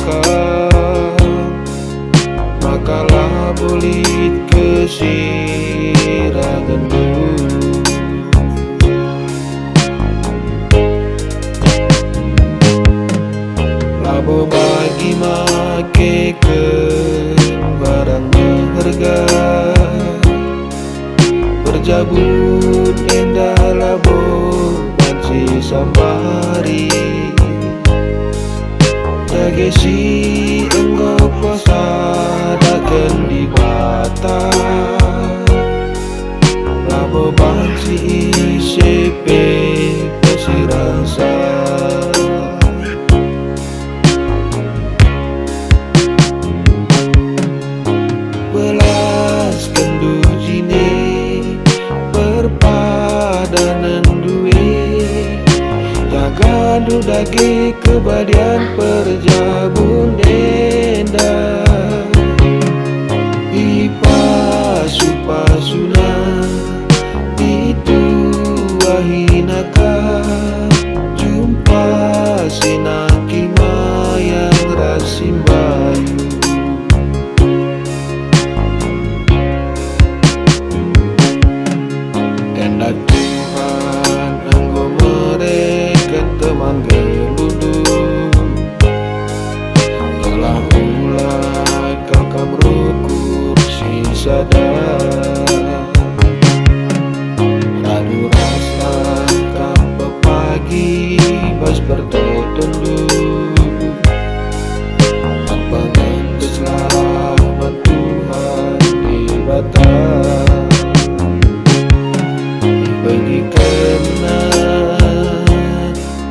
kau, makalah bulit kesiraganku. Labo bagi make ke barang berharga, berjabut endah labo banci sambari. Tagesi engkau puasa daken di bata, labo banci ICP pesirasa. Belas kendu jine perpadanan duwe, jaga dudage kebadian perjabun denda. Ipa supasuna itu wahinaka, jumpa sinaki mayang rasimbayu. Endak Tuhan engkau mereka teman geluduk, telah mulai kau kamrukur si sadar. Radu rasa kau pagi bas bertotonduk, apa keselamat Tuhan di batas. Bagi kena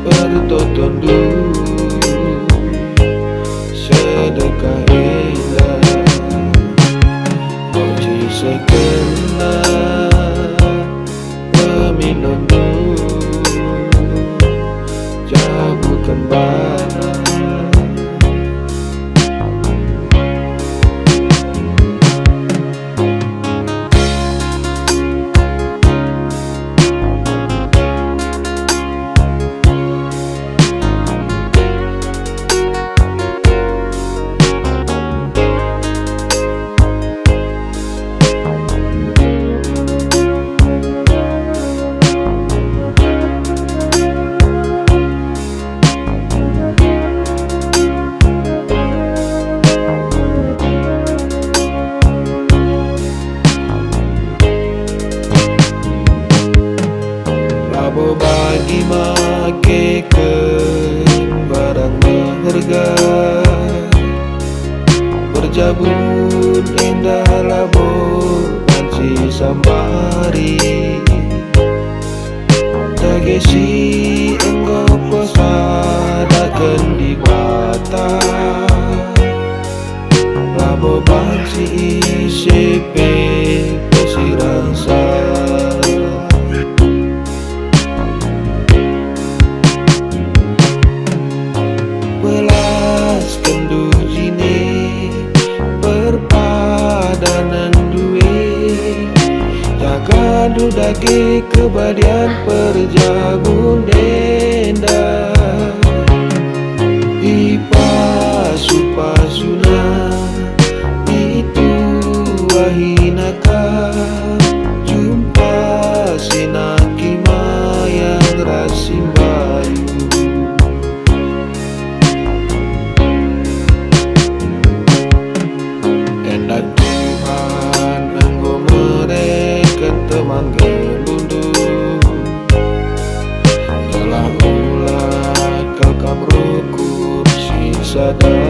bertotonduk, sedekah indah boci sekena peminondu, jabukan bana. Labo bagi make ke barang berharga, berjabun endah labo banci sambari. Tagesi engkau puasa daken di bata, labo banci ICP pesirasa. Belas kendu jine perpadanan duwe, jaga dudage kebadian perjabun denda. Ipa supasuna itu wahinaka, jumpa sinaki mayang rasimbayu. Endak Tuhan engkau mereka teman geluduk, telah mulai kau kamrukur si sadar.